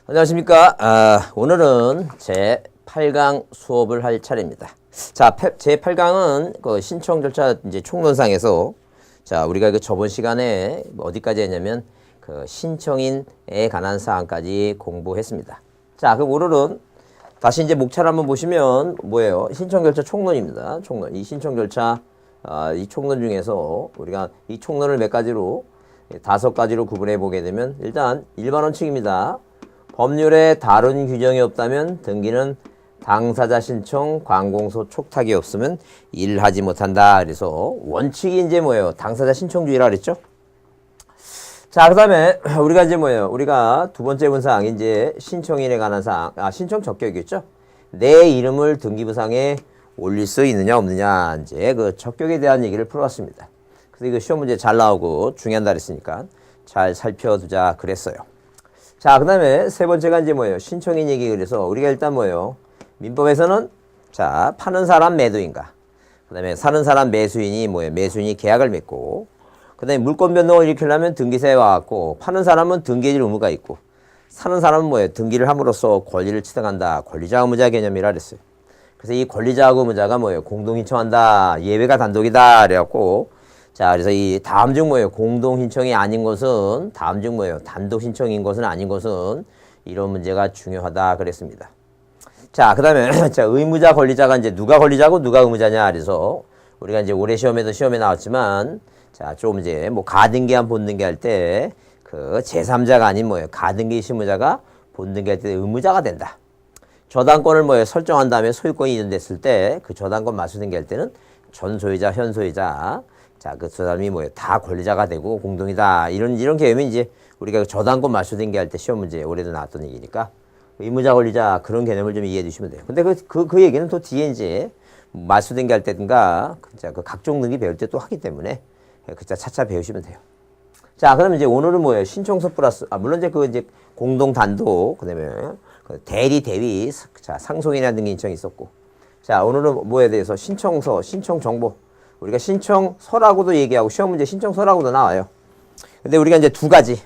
안녕하십니까. 오늘은 제 8강 수업을 할 차례입니다. 자, 제 8강은 그 신청 절차 이제 총론상에서 자, 우리가 그 저번 시간에 어디까지 했냐면 그 신청인에 관한 사항까지 공부했습니다. 자, 그럼 오늘은 다시 이제 목차를 한번 보시면 뭐예요? 신청 절차 총론입니다. 총론. 이 신청 절차, 이 총론 중에서 우리가 이 총론을 몇 가지로 5가지로 구분해 보게 되면 일단 일반 원칙입니다. 법률에 다른 규정이 없다면 등기는 당사자 신청, 관공서 촉탁이 없으면 일하지 못한다. 그래서 원칙이 이제 뭐예요? 당사자 신청주의라 그랬죠? 자, 그 다음에 우리가 이제 뭐예요? 우리가 두 번째 문사항, 이제 신청인에 관한 사항, 신청 적격이겠죠? 내 이름을 등기부상에 올릴 수 있느냐, 없느냐, 이제 그 적격에 대한 얘기를 풀어봤습니다. 그래서 이거 시험 문제 잘 나오고 중요한다 그랬으니까 잘 살펴두자 그랬어요. 자, 그 다음에 세 번째가 이제 뭐예요? 신청인 얘기. 그래서 우리가 일단 뭐예요? 민법에서는 자, 파는 사람 매도인가. 그 다음에 사는 사람 매수인이 뭐예요? 매수인이 계약을 맺고, 그 다음에 물권 변동을 일으키려면 등기사에 와갖고, 파는 사람은 등기해줄 의무가 있고, 사는 사람은 뭐예요? 등기를 함으로써 권리를 취득한다. 권리자 의무자 개념이라 그랬어요. 그래서 이 권리자하고 의무자가 뭐예요? 공동 신청한다. 예외가 단독이다. 그래갖고, 자, 그래서 이 다음 중 뭐예요? 공동 신청이 아닌 것은, 다음 중 뭐예요? 단독 신청인 것은 아닌 것은, 이런 문제가 중요하다 그랬습니다. 자, 그 다음에, 자, 의무자, 권리자가 이제 누가 권리자고 누가 의무자냐. 그래서 우리가 이제 올해 시험에 나왔지만, 자, 좀 이제 뭐 가등기한 본등기 할 때, 그 제3자가 아닌 뭐예요? 가등기 실무자가 본등기 할 때 의무자가 된다. 저당권을 뭐예요? 설정한 다음에 소유권이 이전됐을 때, 그 저당권 맞수등기 할 때는 전 소유자, 현 소유자, 자, 그 사람이 뭐예요? 다 권리자가 되고 공동이다. 이런 개념이 이제 우리가 저당권 맞수등기 할 때 시험 문제 올해도 나왔던 얘기니까 의무자, 권리자 그런 개념을 좀 이해해 주시면 돼요. 근데 그 얘기는 또 뒤에 이제 맞수등기 할 때든가 그 각종 등기 배울 때 또 하기 때문에 그자 차차 배우시면 돼요. 자, 그럼 이제 오늘은 뭐예요? 신청서 플러스, 물론 이제 이제 공동 단독, 그 다음에 대리, 대위, 자, 상속인이나 등기 신청이 있었고. 자, 오늘은 뭐에 대해서 신청서, 신청 정보. 우리가 신청서라고도 얘기하고 시험 문제 신청서라고도 나와요. 근데 우리가 이제 두 가지.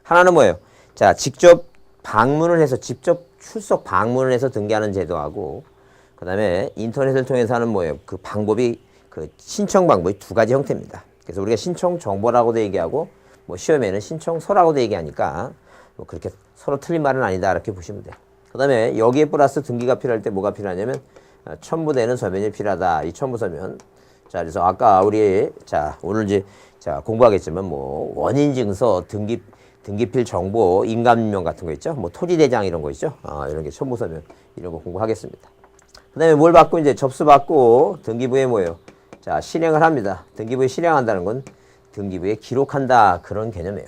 하나는 뭐예요? 자, 직접 방문을 해서 직접 출석 방문을 해서 등기하는 제도하고, 그다음에 인터넷을 통해서 하는 뭐예요? 그 방법이 그 신청 방법이 두 가지 형태입니다. 그래서 우리가 신청 정보라고도 얘기하고 뭐 시험에는 신청서라고도 얘기하니까 뭐 그렇게 서로 틀린 말은 아니다 이렇게 보시면 돼요. 그다음에 여기에 플러스 등기가 필요할 때 뭐가 필요하냐면 첨부되는 서면이 필요하다. 이 첨부 서면. 자, 그래서 아까 우리 자, 오늘 이제 자, 공부하겠지만 뭐 원인 증서, 등기필 정보, 인감명 같은 거 있죠? 뭐 토지대장 이런 거 있죠? 이런 게 첨부 서면 이런 거 공부하겠습니다. 그다음에 뭘 받고 이제 접수받고 등기부에 뭐예요? 자, 실행을 합니다. 등기부에 실행한다는 건 등기부에 기록한다 그런 개념이에요.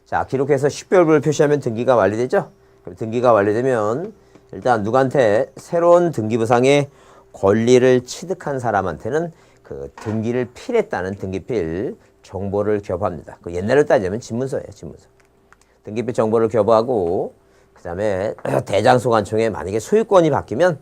자, 기록해서 식별부를 표시하면 등기가 완료되죠? 그럼 등기가 완료되면 일단 누구한테 새로운 등기부상의 권리를 취득한 사람한테는 그 등기를 필했다는 등기필 정보를 교부합니다. 그 옛날로 따지면 집문서예요, 집문서. 등기필 정보를 교부하고, 그 다음에 대장소관청에 만약에 소유권이 바뀌면,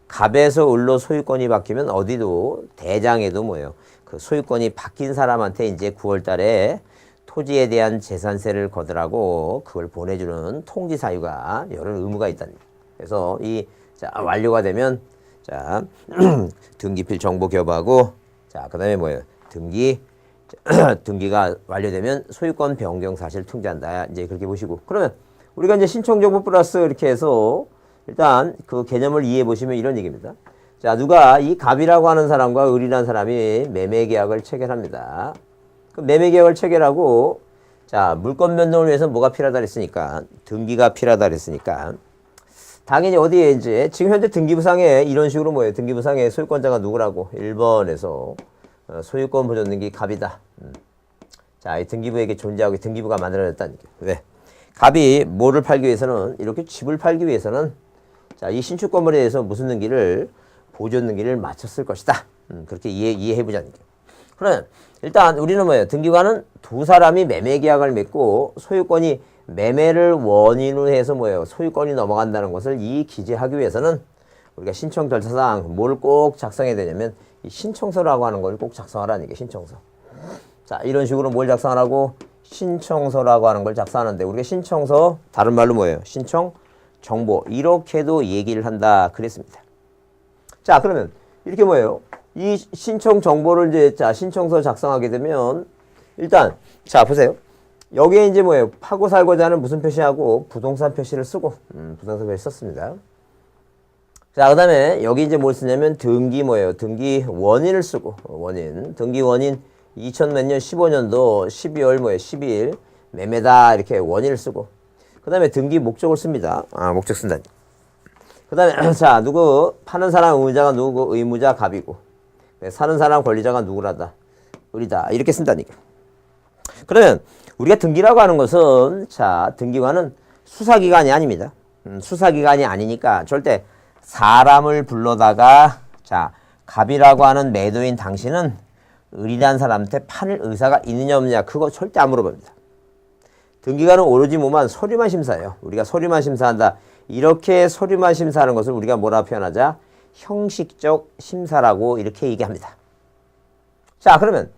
갑에서 을로 소유권이 바뀌면 어디도, 대장에도 뭐예요? 그 소유권이 바뀐 사람한테 이제 9월 달에 토지에 대한 재산세를 거두라고 그걸 보내주는 통지 사유가 여러 의무가 있다는 거예요. 그래서 자, 완료가 되면, 자, 등기필 정보 교부하고, 자, 그 다음에 뭐예요? 등기가 완료되면 소유권 변경 사실 통지한다. 이제 그렇게 보시고. 그러면 우리가 이제 신청 정보 플러스 이렇게 해서 일단 그 개념을 이해해 보시면 이런 얘기입니다. 자, 누가 이 갑이라고 하는 사람과 을이라는 사람이 매매 계약을 체결합니다. 그 매매 계약을 체결하고, 자, 물권 변동을 위해서 뭐가 필요하다 그랬으니까, 등기가 필요하다 그랬으니까, 당연히 어디에 이제 지금 현재 등기부상에 이런 식으로 뭐예요? 등기부상에 소유권자가 누구라고? 1번에서 소유권 보존 등기 갑이다. 자, 이 등기부에게 존재하고 등기부가 만들어졌다는 게. 왜? 갑이 뭐를 팔기 위해서는 이렇게 집을 팔기 위해서는 자, 이 신축 건물에 대해서 무슨 등기를 보존 등기를 마쳤을 것이다. 그렇게 이해해 보자는 게. 그러면 일단 우리는 뭐예요? 등기관은 두 사람이 매매 계약을 맺고 소유권이 매매를 원인으로 해서 뭐예요? 소유권이 넘어간다는 것을 기재하기 위해서는 우리가 신청 절차상 뭘 꼭 작성해야 되냐면 이 신청서라고 하는 걸 꼭 작성하라는 게 신청서. 자, 이런 식으로 뭘 작성하라고? 신청서라고 하는 걸 작성하는데 우리가 신청서 다른 말로 뭐예요? 신청 정보 이렇게도 얘기를 한다 그랬습니다. 자 그러면 이렇게 뭐예요? 이 신청 정보를 이제 자 신청서 작성하게 되면 일단 자 보세요. 여기에 이제 뭐예요? 파고 살고자 하는 무슨 표시하고 부동산 표시를 쓰고 부동산 표시 썼습니다. 자 그다음에 여기 이제 뭘 쓰냐면 등기 뭐예요? 등기 원인을 쓰고 원인 등기 원인 2000 몇 년 15년도 12월 뭐예요? 12일 매매다 이렇게 원인을 쓰고 그 다음에 등기 목적을 씁니다. 목적 쓴다. 그 다음에 자 누구 파는 사람 의무자가 누구고 의무자 갑이고 사는 사람 권리자가 누구라다 을이다 이렇게 쓴다니까. 그러면 우리가 등기라고 하는 것은 자 등기관은 수사기관이 아닙니다. 수사기관이 아니니까 절대 사람을 불러다가 자 갑이라고 하는 매도인 당신은 을이라는 사람한테 팔을 의사가 있느냐 없느냐 그거 절대 안 물어봅니다. 등기관은 오로지 뭐만 서류만 심사해요. 우리가 서류만 심사한다. 이렇게 서류만 심사하는 것을 우리가 뭐라 표현하자? 형식적 심사라고 이렇게 얘기합니다. 자 그러면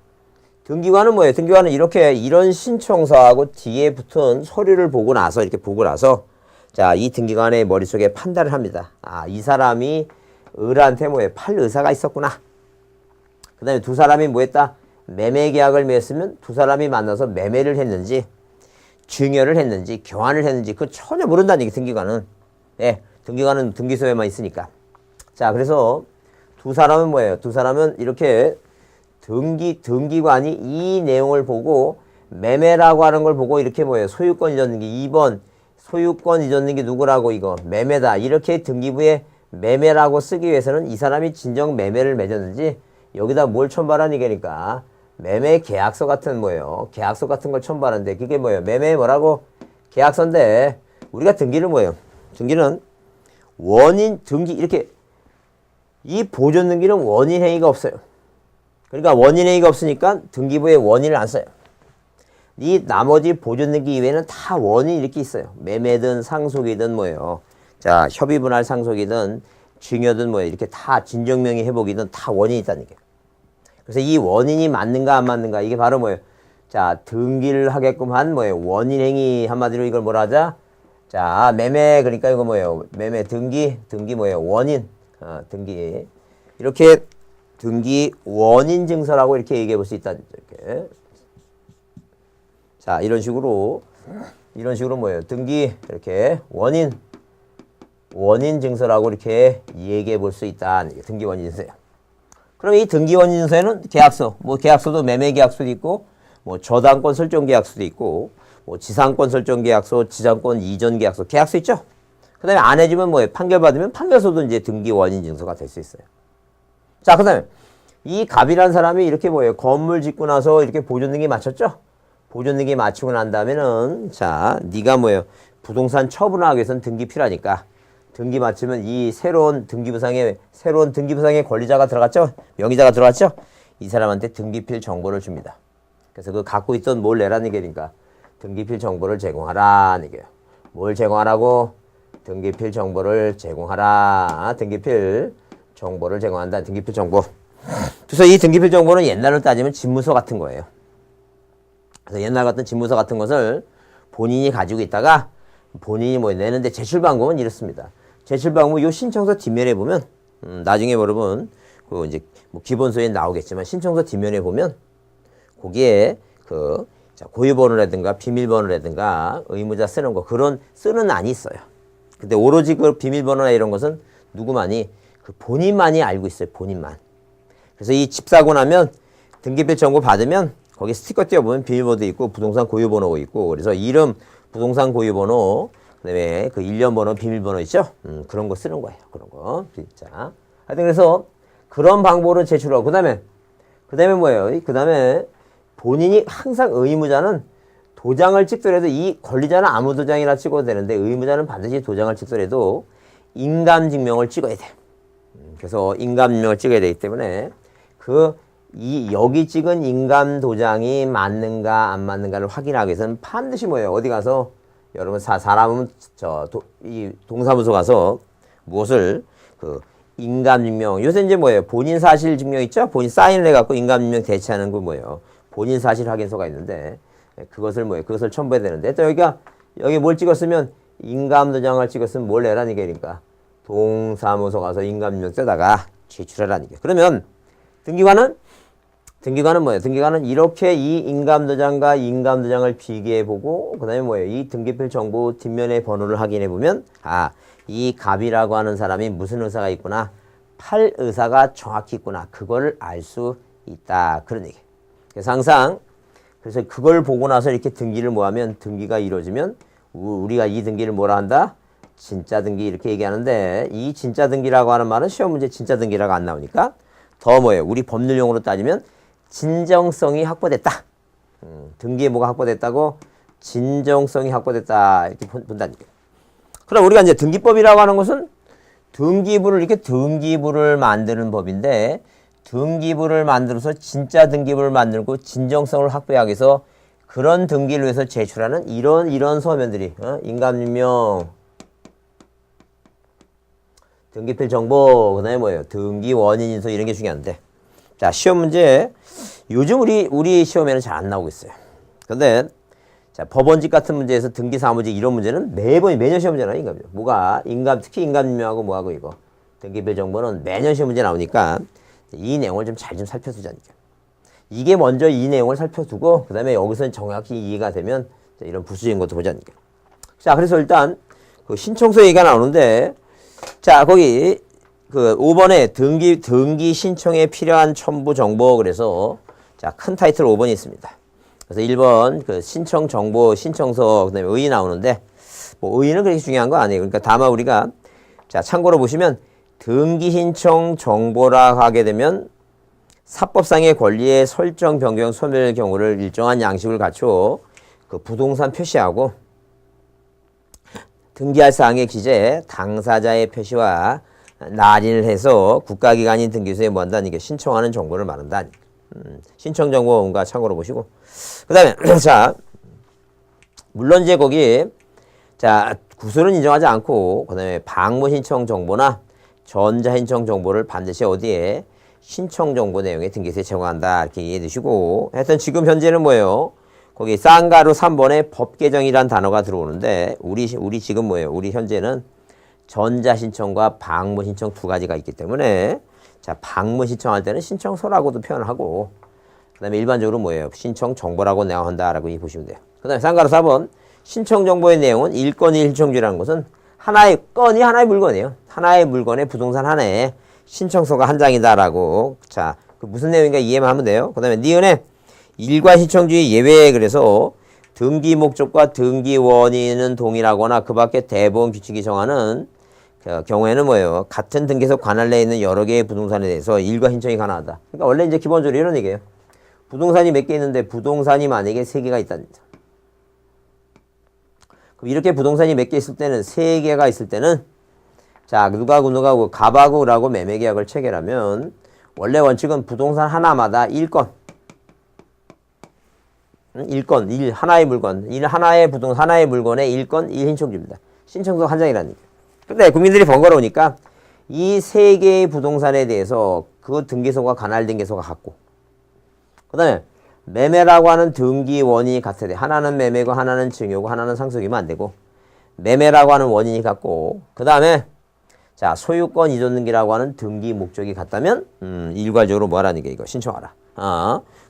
등기관은 뭐예요? 등기관은 이렇게 이런 신청서하고 뒤에 붙은 서류를 보고 나서 이렇게 보고 나서 자 이 등기관의 머릿속에 판단을 합니다. 이 사람이 을한테 뭐예요? 팔 의사가 있었구나. 그 다음에 두 사람이 뭐 했다? 매매 계약을 맺었으면 두 사람이 만나서 매매를 했는지 증여를 했는지 교환을 했는지 그거 전혀 모른다는 얘기 등기관은. 예, 등기관은 등기소에만 있으니까. 자 그래서 두 사람은 뭐예요? 두 사람은 이렇게 등기관이 이 내용을 보고 매매라고 하는 걸 보고 이렇게 뭐예요? 소유권 이전 등기 2번 소유권 이전 등기 누구라고 이거 매매다 이렇게 등기부에 매매라고 쓰기 위해서는 이 사람이 진정 매매를 맺었는지 여기다 뭘 첨부하라는 얘기니까 매매 계약서 같은 뭐예요? 계약서 같은 걸 첨부하는데 그게 뭐예요? 매매 뭐라고? 계약서인데 우리가 등기를 뭐예요? 등기는 원인 등기 이렇게 이 보존 등기는 원인 행위가 없어요. 그러니까 원인 행위가 없으니까 등기부에 원인을 안 써요. 이 나머지 보존 등기 이외에는 다 원인이 이렇게 있어요. 매매든 상속이든 뭐예요? 자 협의분할 상속이든 증여든 뭐예요? 이렇게 다 진정명의 회복이든 다 원인이 있다는 얘기예요. 그래서 이 원인이 맞는가 안 맞는가 이게 바로 뭐예요? 자 등기를 하게끔 한 뭐예요? 원인 행위 한마디로 이걸 뭐라 하자? 자 매매 그러니까 이거 뭐예요? 매매 등기 뭐예요? 원인 등기 이렇게 등기 원인 증서라고 이렇게 얘기해 볼 수 있다. 이렇게 자 이런 식으로 뭐예요? 등기 이렇게 원인 증서라고 이렇게 얘기해 볼 수 있다. 등기 원인 증서예요. 그럼 이 등기 원인 증서에는 계약서, 뭐 계약서도 매매 계약서도 있고, 뭐 저당권 설정 계약서도 있고, 뭐 지상권 설정 계약서, 지상권 이전 계약서, 계약서 있죠? 그 다음에 안 해주면 뭐예요? 판결 받으면 판결서도 이제 등기 원인 증서가 될 수 있어요. 자, 그 다음에 이 갑이라는 사람이 이렇게 뭐예요? 건물 짓고 나서 이렇게 보존 등기 마쳤죠? 보존 등기 마치고 난 다음에는 자, 네가 뭐예요? 부동산 처분하기 위해서는 등기 필요하니까 등기 마치면 이 새로운 등기부상의 권리자가 들어갔죠? 명의자가 들어갔죠? 이 사람한테 등기필 정보를 줍니다. 그래서 그 갖고 있던 뭘 내라는 얘기니까 등기필 정보를 제공하라는 얘기예요. 뭘 제공하라고? 등기필 정보를 제공하라. 등기필 정보를 제공한다. 등기필 정보. 그래서 이 등기필 정보는 옛날로 따지면 집무서 같은 거예요. 그래서 옛날 같은 집무서 같은 것을 본인이 가지고 있다가 본인이 뭐 내는데 제출 방법은 이렇습니다. 제출 방법 요 신청서 뒷면에 보면 나중에 여러분 그 이제 뭐 기본서에 나오겠지만 신청서 뒷면에 보면 거기에 그 자, 고유번호라든가 비밀번호라든가 의무자 쓰는 거 그런 쓰는 안이 있어요. 근데 오로지 그 비밀번호나 이런 것은 누구만이 그 본인만이 알고 있어요. 본인만. 그래서 이 집 사고 나면 등기필 정보 받으면 거기 스티커 띄워보면 비밀번호도 있고 부동산 고유번호가 있고 그래서 이름 부동산 고유번호 그다음에 그 1년 번호 비밀번호 있죠? 그런 거 쓰는 거예요. 그런 거. 진짜. 하여튼 그래서 그런 방법으로 제출하고 그다음에 뭐예요? 그다음에 본인이 항상 의무자는 도장을 찍더라도 이 권리자는 아무 도장이나 찍어도 되는데 의무자는 반드시 도장을 찍더라도 인감증명을 찍어야 돼. 그래서 인감증명을 찍어야 되기 때문에 여기 찍은 인감 도장이 맞는가 안 맞는가를 확인하기 위해서는 반드시 뭐예요? 어디 가서 여러분 사람은 이 동사무소 가서 무엇을 인감증명 요새 이제 뭐예요? 본인 사실 증명 있죠? 본인 사인을 해갖고 인감증명 대체하는 거 뭐예요? 본인 사실 확인서가 있는데 그것을 뭐예요? 그것을 첨부해야 되는데 또 여기 뭘 찍었으면 인감도장을 찍었으면 뭘 내라는 얘기니까 동사무소 가서 인감증명 떼다가 제출하라는 얘기예요. 그러면 등기관은 뭐예요? 등기관은 이렇게 이 인감도장과 인감도장을 비교해보고 그 다음에 뭐예요? 이 등기필 정보 뒷면의 번호를 확인해보면 이 갑이라고 하는 사람이 무슨 의사가 있구나, 팔 의사가 정확히 있구나, 그거를 알 수 있다, 그런 얘기예요. 그래서 항상 그래서 그걸 보고 나서 이렇게 등기를 뭐하면 등기가 이루어지면 우리가 이 등기를 뭐라 한다? 진짜 등기 이렇게 얘기하는데 이 진짜 등기라고 하는 말은 시험 문제 진짜 등기라고 안 나오니까 더 뭐예요? 우리 법률용어로 따지면 진정성이 확보됐다. 등기에 뭐가 확보됐다고? 진정성이 확보됐다. 이렇게 본다는 거예요. 그럼 우리가 이제 등기법이라고 하는 것은 등기부를 만드는 법인데 등기부를 만들어서 진짜 등기부를 만들고 진정성을 확보하기 위해서 그런 등기를 위해서 제출하는 이런 서면들이 인감증명, 등기필 정보, 그 다음에 뭐예요? 등기 원인 인서 이런 게 중요한데 자 시험 문제 요즘 우리 시험에는 잘 안 나오고 있어요. 근데 자 법원직 같은 문제에서 등기 사무직 이런 문제는 매년 시험 문제 나와요. 뭐가 특히 인감증명하고 뭐하고 이거 등기필 정보는 매년 시험 문제 나오니까 이 내용을 좀 잘 살펴두자니까. 이게 먼저 이 내용을 살펴두고 그 다음에 여기서는 정확히 이해가 되면 이런 부수적인 것도 보자니까. 자 그래서 일단 그 신청서 얘기가 나오는데 자 거기 그 5번에 등기 신청에 필요한 첨부 정보 그래서 자 큰 타이틀 5번이 있습니다. 그래서 1번 그 신청 정보 신청서 그다음에 의의 나오는데 뭐 의의는 그렇게 중요한 거 아니에요. 그러니까 다만 우리가 자 참고로 보시면 등기 신청 정보라 하게 되면 사법상의 권리의 설정 변경 소멸 경우를 일정한 양식을 갖추어 그 부동산 표시하고 등기할 사항의 기재 당사자의 표시와 날인을 해서 국가기관인 등기소에 뭐 한다는 게 신청하는 정보를 말한다. 신청 정보 뭔가 참고로 보시고 그 다음에 자 물론 이제 거기 자 구술은 인정하지 않고 그 다음에 방문 신청 정보나 전자 신청 정보를 반드시 어디에 신청 정보 내용에 등기소에 제공한다 이렇게 이해해 두시고 하여튼 지금 현재는 뭐예요? 거기 쌍가루 3번에 법 개정이란 단어가 들어오는데 우리 지금 뭐예요? 우리 현재는 전자 신청과 방문 신청 두 가지가 있기 때문에 자 방문 신청할 때는 신청서라고도 표현을 하고 그다음에 일반적으로 뭐예요? 신청 정보라고 내용한다라고 보시면 돼요. 그다음에 쌍가루 4번 신청 정보의 내용은 일건이 신청지라는 것은 하나의 물건이에요. 하나의 물건의 부동산 하나에 신청서가 한 장이다라고 자 그 무슨 내용인가 이해만 하면 돼요. 그다음에 니은에 일괄 신청주의 예외 그래서 등기 목적과 등기 원인은 동일하거나 그 밖에 대법원 규칙이 정하는 경우에는 뭐예요? 같은 등기소 관할 내에 있는 여러 개의 부동산에 대해서 일괄 신청이 가능하다. 그러니까 원래 이제 기본적으로 이런 얘기예요. 부동산이 몇 개 있는데 부동산이 만약에 3개가 있답니다. 그럼 이렇게 부동산이 몇 개 있을 때는 3개가 있을 때는 자 누가 갑하고라고 매매계약을 체결하면 원래 원칙은 부동산 하나마다 1건 하나의 물건, 하나의 부동산, 하나의 물건에 1건 1신청주입니다. 신청서 한 장이라는 얘기예요. 근데 국민들이 번거로우니까 이 3개의 부동산에 대해서 그 등기소가 관할 등기소가 같고 그 다음에 매매라고 하는 등기 원인이 같아야 돼. 하나는 매매고 하나는 증여고 하나는 상속이면 안 되고 매매라고 하는 원인이 같고 그 다음에 자 소유권 이전 등기라고 하는 등기 목적이 같다면 일괄적으로 뭐 하라는 게 이거 신청하라.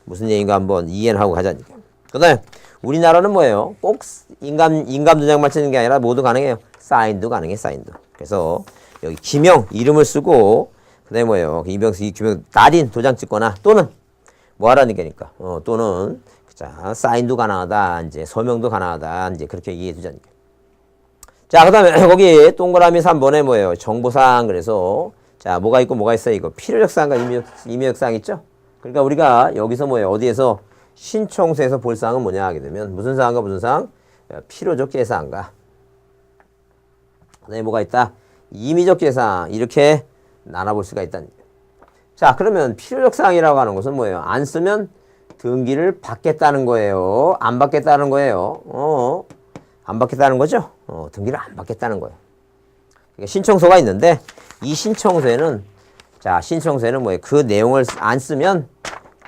무슨 얘기인가 한번 이해를 하고 가자니까. 그 다음에 우리나라는 뭐예요? 꼭 인감도장만 쓰는 게 아니라 모두 가능해요. 사인도 가능해, 사인도. 그래서 여기 기명, 이름을 쓰고 그 다음에 뭐예요? 이 기명, 날인, 도장 찍거나 또는 뭐 하라는 게니까. 또는 자 사인도 가능하다, 이제 서명도 가능하다, 이제 그렇게 이해해 두자니까. 자, 그 다음에 거기 동그라미 3번에 뭐예요? 정보사항 그래서 자 뭐가 있고 뭐가 있어요? 이거 필요적 사항과 임의적 사항 있죠? 그러니까 우리가 여기서 뭐예요? 어디에서 신청서에서 볼 사항은 뭐냐 하게 되면 무슨 사항과 무슨 사항? 필요적 제사항과 그다음에 뭐가 있다? 임의적 제사항 이렇게 나눠볼 수가 있다는 거예요. 자 그러면 필요적 사항이라고 하는 것은 뭐예요? 안 쓰면 등기를 받겠다는 거예요. 안 받겠다는 거예요. 안 받겠다는 거죠? 등기를 안 받겠다는 거예요. 그러니까 신청서가 있는데 이 신청서에는 뭐예요? 그 내용을 안 쓰면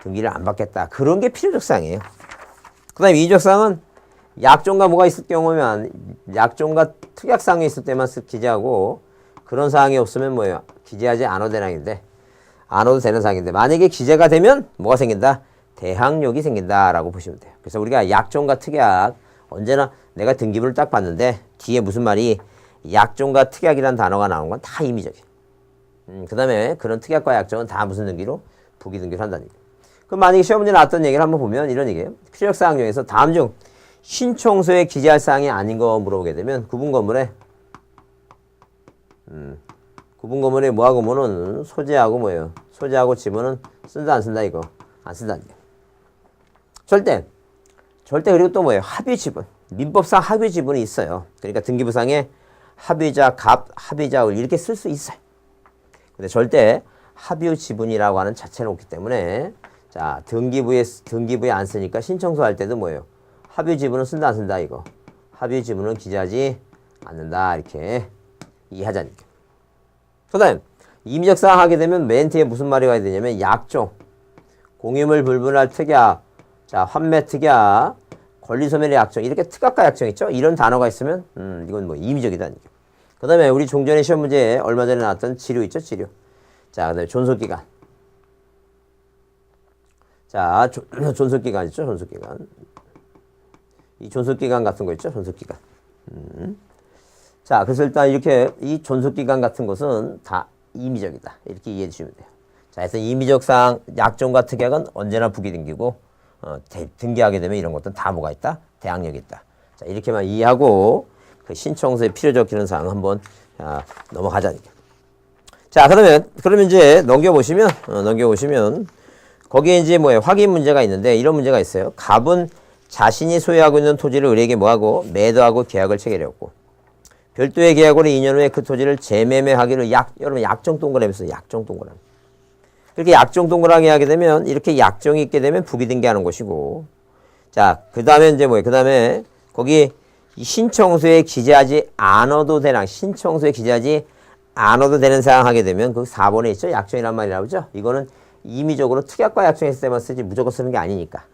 등기를 안 받겠다. 그런 게 필요적 사항이에요. 그 다음에 이미적사항은 약종과 뭐가 있을 경우면 약종과 특약사항이 있을 때만 기재하고 그런 사항이 없으면 뭐예요? 기재하지 않아도 되는 사항인데 만약에 기재가 되면 뭐가 생긴다? 대항력이 생긴다라고 보시면 돼요. 그래서 우리가 약종과 특약 언제나 내가 등기부를 딱 봤는데 뒤에 무슨 말이 약종과 특약이라는 단어가 나오는 건 다 임의적이에요. 그 다음에 그런 특약과 약종은 다 무슨 등기로? 부기 등기를 한다는 얘기예요. 그럼 만약에 시험 문제 나왔던 얘기를 한번 보면 이런 얘기예요. 필요사항 중에서 다음 중 신청서에 기재할 사항이 아닌 거 물어보게 되면 구분건물에 뭐하고 뭐는 소재하고 뭐예요? 소재하고 지분은 쓴다 안 쓴다 이거 안 쓴다는 얘기예요. 절대 그리고 또 뭐예요? 합의 지분. 민법상 합의 지분이 있어요. 그러니까 등기부상에 합의자 갑, 합의자 을 이렇게 쓸 수 있어요. 근데 절대 합의 지분이라고 하는 자체는 없기 때문에 자 등기부에 안 쓰니까 신청서 할 때도 뭐예요? 합의 지분은 쓴다 안 쓴다 이거. 합의 지분은 기재하지 않는다 이렇게 이해하자는 얘기예요. 그다음 임의적 사항 하게 되면 맨 뒤에 무슨 말이 와야 되냐면 약종, 공유물 불분할 특약, 자 환매 특약, 권리소멸의 약정 이렇게 특약과 약정 있죠? 이런 단어가 있으면 이건 뭐 임의적이다는 얘기예요. 그 다음에 우리 종전의 시험 문제에 얼마 전에 나왔던 지료 있죠? 지료. 자, 그 다음에 존속기간. 자, 존속기간 있죠? 존속기간. 이 존속기간 같은 거 있죠? 존속기간. 자, 그래서 일단 이렇게 이 존속기간 같은 것은 다 임의적이다. 이렇게 이해해 주시면 돼요. 자, 그래서 임의적 사항, 약정과 특약은 언제나 부기등기고 등기하게 되면 이런 것들은 다 뭐가 있다? 대항력이 있다. 자, 이렇게만 이해하고 그 신청서에 필요적 기능 사항 한번 넘어가자는 얘기예요. 자, 그러면 이제 넘겨보시면 거기에 이제 뭐예요? 확인 문제가 있는데 이런 문제가 있어요. 갑은 자신이 소유하고 있는 토지를 을에게 뭐하고 매도하고 계약을 체결했고 별도의 계약으로 2년 후에 그 토지를 재매매하기로 여러분 약정 동그라미 써요. 약정 동그라미. 그렇게 약정 동그라미 하게 되면 이렇게 약정이 있게 되면 부기등기하는 것이고 자, 그 다음에 이제 뭐예요? 그 다음에 거기 신청서에 기재하지 않아도 되는 사항 하게 되면 그 4번에 있죠? 약정이란 말이라고 하죠? 이거는 임의적으로 특약과 약정했을 때만 쓰지 무조건 쓰는 게 아니니까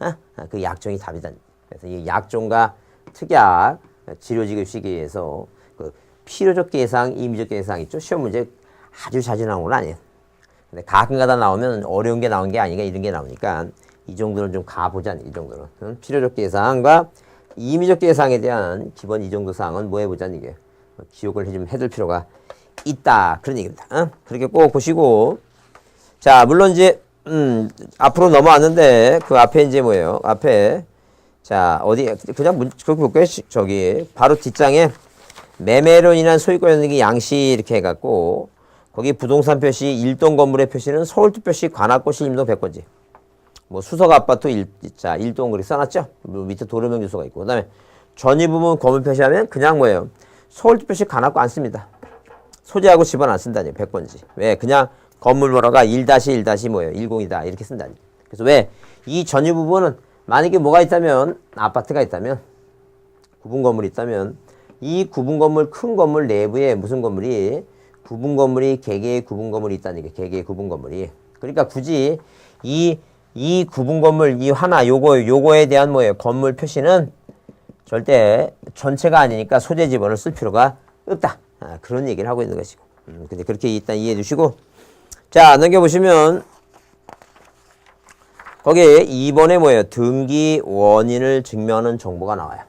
그 약정이 답이다. 그래서 이 약정과 특약 지료지급 시기에서 그 필요적 계상, 임의적 계상 있죠? 시험 문제 아주 자주 나오는 건 아니에요. 근데 가끔가다 나오면 어려운 게 나온 게 아니라 이런 게 나오니까 이 정도는 좀 가보자. 이 정도는 필요적 계상과 임의적 계상에 대한 기본 이 정도 사항은 뭐 해보자 이게 기억을 좀 해둘 필요가 있다 그런 얘기입니다. 그렇게 꼭 보시고 자 물론 이제 앞으로 넘어왔는데 그 앞에 이제 뭐예요? 앞에 자 어디 그냥 거기 볼까요? 저기 바로 뒷장에 매매로 인한 소유권 연기 양시 이렇게 해갖고 거기 부동산 표시 1동 건물의 표시는 서울특별시 관악구시 임동 100번지. 뭐 수석 아파트 1동 그렇게 써놨죠? 밑에 도로명 주소가 있고. 그 다음에 전위 부분 건물 표시하면 그냥 뭐예요? 서울특별시 관악구 안 씁니다. 소재하고 집은 안 쓴다니 100번지. 왜? 그냥 건물 번호가 1-1- 뭐예요? 10이다 이렇게 쓴다니. 그래서 왜? 이 전위 부분은 만약에 뭐가 있다면 아파트가 있다면 구분 건물이 있다면 이 구분 건물 큰 건물 내부에 무슨 건물이 구분 건물이 개개의 구분 건물이 있다는 게 개개의 구분 건물이. 그러니까 굳이 이 구분 건물 이 하나 요거에 대한 뭐예요? 건물 표시는 절대 전체가 아니니까 소재 지번을 쓸 필요가 없다. 그런 얘기를 하고 있는 것이고. 근데 그렇게 일단 이해해 주시고 자 넘겨보시면 거기에 2번에 뭐예요? 등기 원인을 증명하는 정보가 나와요.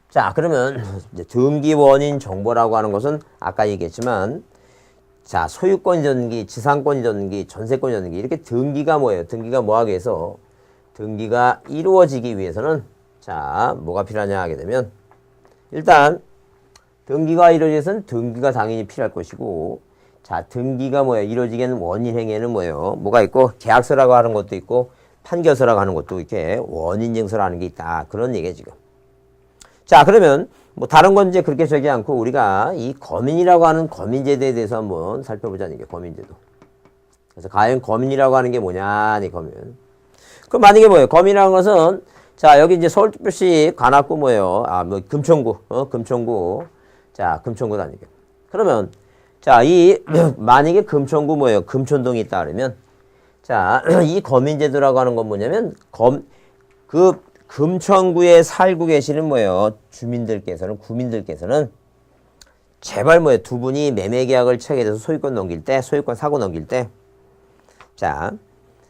자 그러면 이제 등기 원인 정보라고 하는 것은 아까 얘기했지만 자, 소유권이든지 지상권이든지 전세권이든지 이렇게 등기가 뭐예요? 등기가 뭐 하기 위해서 등기가 이루어지기 위해서는 자, 뭐가 필요하냐 하게 되면 일단 등기가 이루어지기 위해서는 등기가 당연히 필요할 것이고 자, 등기가 뭐예요? 이루어지기에는 원인 행위에는 뭐예요? 뭐가 있고 계약서라고 하는 것도 있고 판결서라고 하는 것도 이렇게 원인 증서라는 게 있다. 그런 얘기예요, 지금. 자, 그러면 뭐 다른 건 이제 그렇게 저기 않고 우리가 이 거민이라고 하는 거민제도에 대해서 한번 살펴보자는 게 거민제도. 그래서 과연 거민이라고 하는 게 뭐냐, 이 거민. 그럼 만약에 뭐예요? 거민이라는 것은 자 여기 이제 서울특별시 관악구 뭐예요? 뭐 금천구, 금천구. 자 금천구라는 얘기. 그러면 자 이 만약에 금천구 뭐예요? 금천동이 있다 그러면 자 이 거민제도라고 하는 건 뭐냐면 그 금천구에 살고 계시는 뭐예요? 구민들께서는 제발 뭐예요? 두 분이 매매 계약을 체하게 돼서 소유권 넘길 때, 소유권 사고 넘길 때, 자,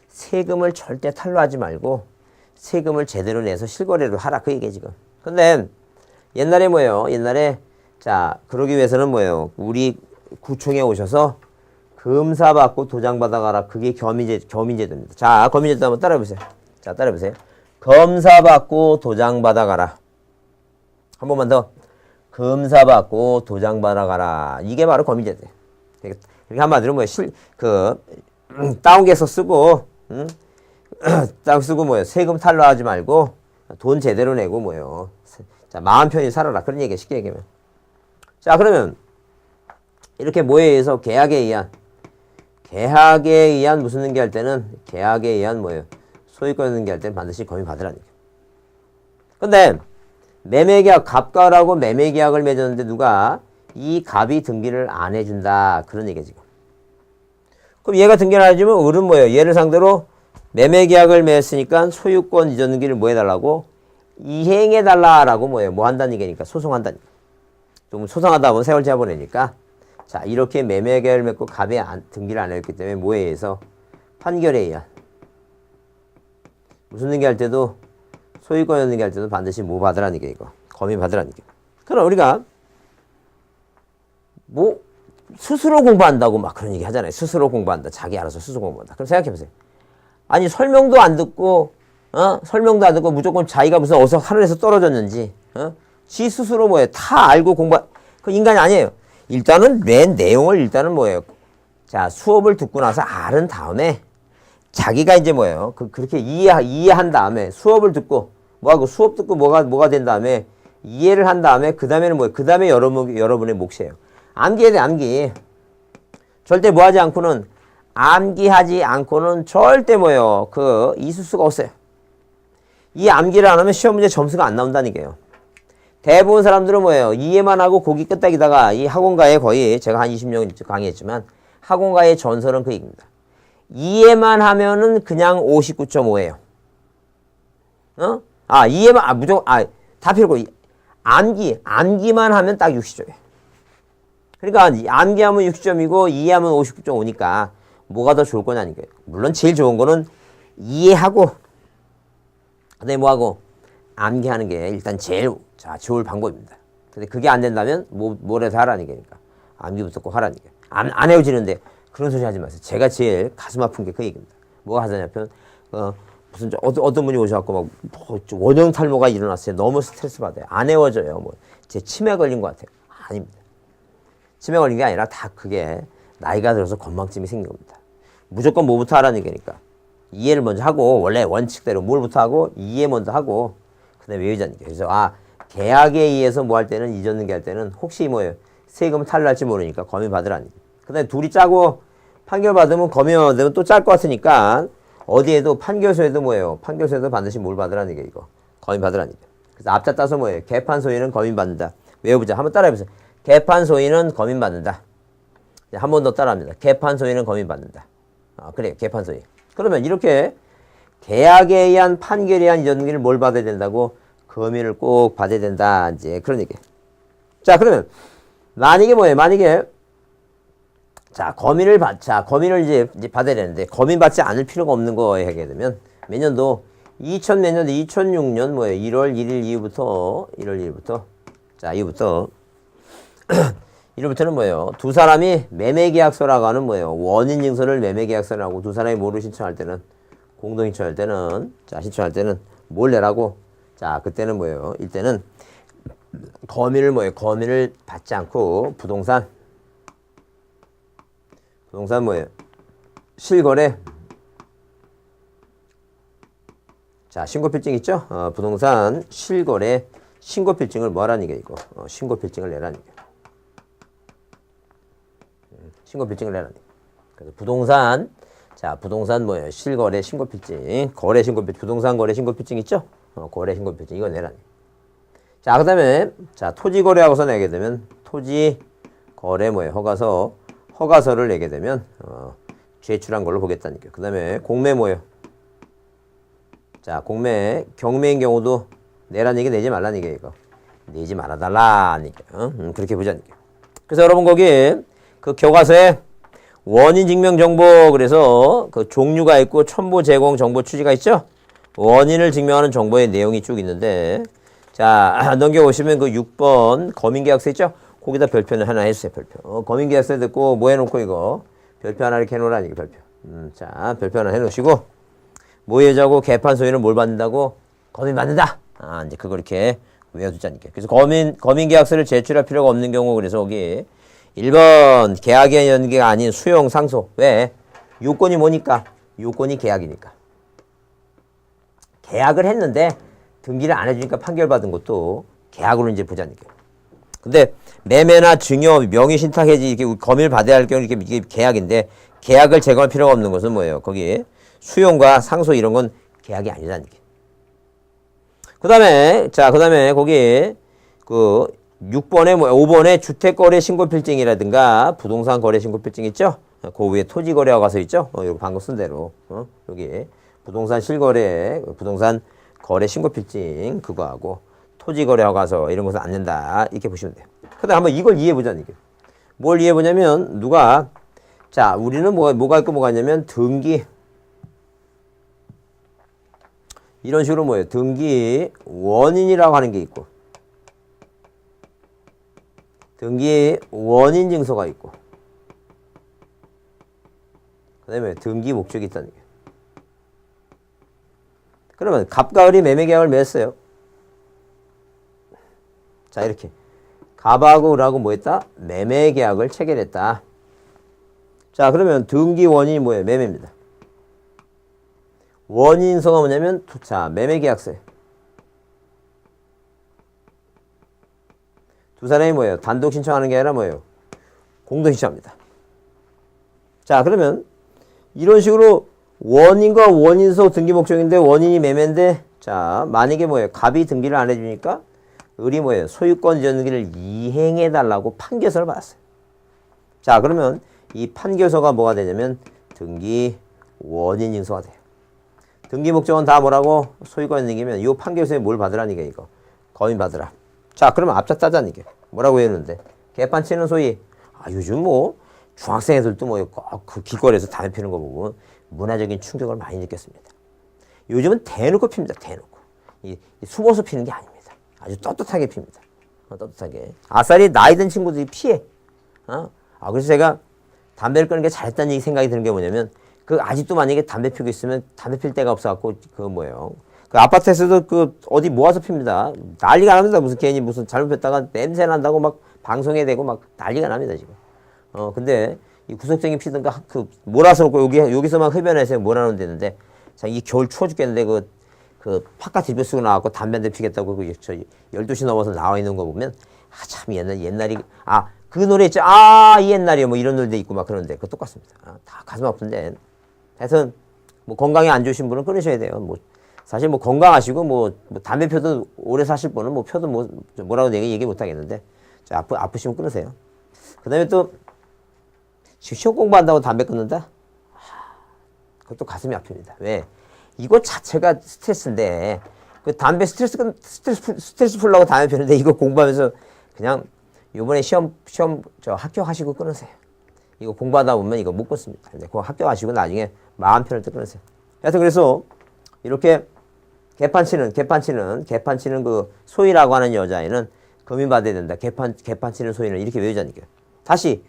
세금을 절대 탈루하지 말고 세금을 제대로 내서 실거래로 하라. 그 얘기예요, 지금. 근데 옛날에 뭐예요? 옛날에 자, 그러기 위해서는 뭐예요? 우리 구청에 오셔서 검사 받고 도장 받아가라. 그게 겸인제도입니다. 자, 겸인제도 한번 따라해보세요. 자, 따라해보세요. 검사 받고 도장 받아가라. 한 번만 더. 검사 받고 도장 받아가라. 이게 바로 겸인제도예요. 이렇게 한마디로 뭐예요? 다운계서 쓰고, 다운 쓰고 뭐예요? 세금 탈루하지 말고 돈 제대로 내고 뭐예요? 자, 마음 편히 살아라. 그런 얘기예요. 쉽게 얘기하면. 자, 그러면 이렇게 뭐에 의해서 계약에 의한 무슨 등기할 때는 계약에 의한 뭐예요? 소유권 등기할 때는 반드시 검인 받으라는 얘기예요. 근데 매매계약, 갑과라고 매매계약을 맺었는데 누가 이 갑이 등기를 안 해준다. 그런 얘기예요, 지금. 그럼 얘가 등기를 안 해주면 을은 뭐예요? 얘를 상대로 매매계약을 맺었으니까 소유권 이전 등기를 뭐 해달라고? 이행해달라라고 뭐예요? 뭐 한다는 얘기니까 소송한다는 얘기. 좀 소송하다 보면 세월 제한 보내니까 자, 이렇게 매매계약을 맺고 갑이 등기를 안 했기 때문에 뭐에 의해서? 판결에 의한. 무슨 등기할 때도 소유권 등기할 때도 반드시 뭐 받으라는 게 이거. 검인 받으라는 게. 그럼 우리가 뭐 스스로 공부한다고 막 그런 얘기 하잖아요. 스스로 공부한다. 자기 알아서 스스로 공부한다. 그럼 생각해보세요. 아니 설명도 안 듣고 무조건 자기가 무슨 어디서 하늘에서 떨어졌는지 지 스스로 뭐예요? 다 알고 그 인간이 아니에요. 일단은 맨 내용을 일단은 뭐예요? 자, 수업을 듣고 나서 알은 다음에 자기가 이제 뭐예요? 그렇게 이해한 다음에 수업을 듣고 뭐하고 수업 듣고 뭐가 된 다음에 이해를 한 다음에 그 다음에는 뭐예요? 그 다음에 여러분의 몫이에요. 암기해야 돼, 암기. 절대 뭐하지 않고는 암기하지 않고는 절대 뭐예요? 있을 수가 없어요. 이 암기를 안 하면 시험 문제 점수가 안 나온다는 얘기예요. 대부분 사람들은 뭐예요? 이해만 하고 고기 끄덕이다가 이 학원가에 거의 제가 한 20년 강의했지만 학원가의 전설은 그 얘기입니다. 이해만 하면은 그냥 59.5예요. 이해만 무조건 다 필요 없고 암기만 하면 딱 60점이에요. 그러니까 암기하면 60점이고 이해하면 59.5니까 뭐가 더 좋을 거냐는 거예요. 물론 제일 좋은 거는 이해하고 그다음에 뭐하고 암기하는 게 일단 제일 좋을 방법입니다. 근데 그게 안 된다면 뭐라도 하라는 게니까 암기부터 꼭 하라는 게. 안 헤어지는데 그런 소리 하지 마세요. 제가 제일 가슴 아픈 게 그 얘기입니다. 뭐가 하자냐면 어떤 분이 오셔갖고 막 원형 탈모가 일어났어요. 너무 스트레스 받아요. 안 헤어져요. 제 치매 걸린 것 같아요. 아닙니다. 치매 걸린 게 아니라 다 그게 나이가 들어서 건망증이 생긴 겁니다. 무조건 뭐부터 하라는 얘기니까 이해를 먼저 하고 원래 원칙대로 뭘부터 하고 이해 먼저 하고 그다음에 외우자는 게. 그래서 계약에 의해서 뭐 할 때는 이전 등기할 때는 혹시 뭐예요? 세금 탈날지 모르니까 검인 받으라는 게. 그다음에 둘이 짜고 판결 받으면 검인 받으면 또 짤 것 같으니까 어디에도 판결소에도 뭐예요? 판결소에도 반드시 뭘 받으라는 게 이거. 검인 받으라는 게. 그래서 앞자 따서 뭐예요? 개판 소유는 검인 받는다. 외워보자. 한번 따라해보세요. 개판 소유는 검인 받는다. 한 번 더 따라합니다. 개판 소유는 검인 받는다. 그래요. 개판 소유. 그러면 이렇게 계약에 의한 판결에 의한 이전 등기를 뭘 받아야 된다고? 검인을 꼭 받아야 된다. 이제 그런 얘기예요. 자, 그러면 만약에 뭐예요? 만약에 검인을 이제 받아야 되는데 검인 받지 않을 필요가 없는 거에 하게 되면 몇 년도 2006년 뭐예요? 1월 1일 이후부터 이후부터는 뭐예요? 두 사람이 매매계약서라고 하는 뭐예요? 원인증서를 매매계약서라고 두 사람이 뭐를 신청할 때는 공동 신청할 때는 뭘 내라고? 그때는 뭐예요? 이때는 검인을 받지 않고 부동산 뭐예요? 실거래. 신고필증 있죠? 부동산 실거래 신고필증을 뭐 하라는 게 이거? 신고필증을 내라는 게. 신고필증을 내라는 게. 그래서 부동산 뭐예요? 실거래 신고필증, 거래 신고필증, 부동산 거래 신고필증 있죠? 거래 신고필증 이거 내라는 게. 그 다음에 토지 거래하고서 내게 되면 토지 거래 뭐예요? 허가서를 내게 되면 제출한 걸로 보겠다는 게. 그 다음에 공매 뭐예요? 자, 공매, 경매인 경우도 내란 얘기 내지 말란 얘기야, 이거. 내지 말아달라니까. 그렇게 보자니까. 그래서 여러분 거기 그 교과서에 원인 증명 정보 그래서 그 종류가 있고 첨부 제공 정보 취지가 있죠? 원인을 증명하는 정보의 내용이 쭉 있는데 자, 넘겨보시면 그 6번 거민계약서 있죠? 거기다 별표는 하나 해주세요, 별표. 거민계약서 듣고 뭐 해놓고 이거 별표 하나 이렇게 해놓으라니까, 별표. 자, 별표 하나 해놓으시고 모의자고 개판 소유는 뭘 받는다고? 거민 받는다. 아, 이제 그거 이렇게 외워두자니까. 그래서 거민계약서를 제출할 필요가 없는 경우 그래서 여기 1번 계약의 연기가 아닌 수용 상소. 왜? 요건이 뭐니까? 요건이 계약이니까. 계약을 했는데 등기를 안 해주니까 판결받은 것도 계약으로 이제 보자니까. 근데 매매나 증여, 명의신탁 해지 이렇게 검의를 받아야 할 경우 이게 계약인데 계약을 제거할 필요가 없는 것은 뭐예요? 거기 수용과 상소 이런 건 계약이 아니라니까. 그다음에 거기 그 6번에 5번에 주택거래 신고필증이라든가 부동산 거래 신고필증 있죠? 그 위에 토지거래와 가서 있죠? 이거 방금 쓴 대로 여기 부동산 실거래, 부동산 거래 신고필증 그거하고 토지거래와 가서 이런 것은 안 된다 이렇게 보시면 돼요. 그다음 한번 이걸 이해해보자는 얘기예요. 뭘 이해해보냐면 누가 자 우리는 뭐가 있고 뭐가 있냐면 등기 이런 식으로 뭐예요? 등기 원인이라고 하는 게 있고 등기 원인 증서가 있고 그 다음에 등기 목적이 있다는 게 그러면 갑과 을이 매매 계약을 맺었어요. 자 이렇게 갑하고 을하고 뭐 했다? 매매 계약을 체결했다. 자 그러면 등기 원인이 뭐예요? 매매입니다. 원인서가 뭐냐면 자 매매 계약서예요. 두 사람이 뭐예요? 단독 신청하는 게 아니라 뭐예요? 공동 신청합니다. 자 그러면 이런 식으로 원인과 원인서 등기 목적인데 원인이 매매인데 자 만약에 뭐예요? 갑이 등기를 안 해주니까 을이 뭐예요? 소유권 이전 등기를 이행해달라고 판결서를 받았어요. 자 그러면 이 판결서가 뭐가 되냐면 등기 원인 증서가 돼요. 등기 목적은 다 뭐라고? 소유권 등기면 이 판결서에 뭘 받으라니까 이거 거민 받으라. 자 그러면 앞차 따자는 이게 뭐라고 했는데 개판 치는 소위 요즘 뭐 중학생 애들도 뭐 그 길거리에서 담배 피는 거 보고 문화적인 충격을 많이 느꼈습니다. 요즘은 대놓고 핍니다. 대놓고 이 숨어서 피는 게 아닙니다. 아주 떳떳하게 핍니다. 떳떳하게 아싸리 나이 든 친구들이 피해. 그래서 제가 담배를 끊는 게 잘했다는 생각이 드는 게 뭐냐면 그 아직도 만약에 담배 피고 있으면 담배 필 데가 없어갖고 그 뭐예요? 그 아파트에서도 그 어디 모아서 핍니다. 난리가 납니다. 무슨 괜히 무슨 잘못 폈다가 냄새 난다고 막 방송에 대고 막 난리가 납니다 지금. 근데 이 구석쟁이 피든가 그 몰아서 놓고 여기서 막 흡연해서 몰아놓으면 되는데 자 이 겨울 추워 죽겠는데 그 파카 디비 쓰고 나와갖고 담배 한 대 피겠다고 저 12시 넘어서 나와 있는 거 보면 참 옛날이 그 노래 있죠. 이 옛날이요. 뭐 이런 노래도 있고 막 그런데 그거 똑같습니다. 다 가슴 아픈데 하여튼 뭐 건강에 안 좋으신 분은 끊으셔야 돼요. 뭐 사실 뭐 건강하시고 뭐 담배 펴도 오래 사실 분은 뭐 펴도 뭐라고 얘기 못 하겠는데 자 아프시면 끊으세요. 그다음에 또 시험 공부한다고 담배 끊는다? 그것도 가슴이 아픕니다. 왜? 이거 자체가 스트레스인데 그 담배 스트레스 풀려고 담배 피우는데 이거 공부하면서 그냥 요번에 시험 합격하시고 끊으세요. 이거 공부하다 보면 이거 못 끊습니다. 근데 그거 합격하시고 나중에 마음 편할 때 끊으세요. 하여튼 그래서 이렇게 개판 치는 그 소희라고 하는 여자애는 거민받아야 된다. 개판 치는 소희는 이렇게 외우자니까요. 다시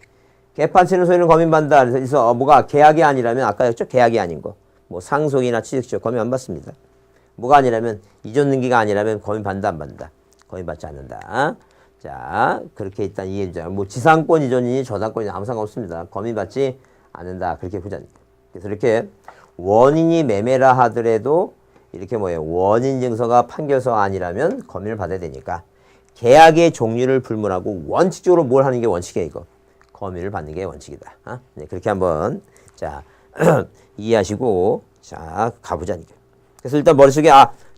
개판 치는 소희는 거민받는다. 그래서 뭐가 계약이 아니라면 아까 했죠? 계약이 아닌 거. 뭐 상속이나 취득시효 거민 안 받습니다. 뭐가 아니라면 이전 등기가 아니라면 거민받는다 안 받는다. 거민받지 않는다. 자 그렇게 일단 이해해주자. 뭐 지상권 이전이니 저당권이니 아무 상관없습니다. 거민받지 않는다. 그렇게 보자니까. 그래서 이렇게 원인이 매매라 하더라도 이렇게 뭐예요? 원인 증서가 판결서 아니라면 거민을 받아야 되니까 계약의 종류를 불문하고 원칙적으로 뭘 하는 게 원칙이야 이거. 거민을 받는 게 원칙이다. 네, 그렇게 한번 자 이해하시고 자 가보자니까. 그래서 일단 머릿속에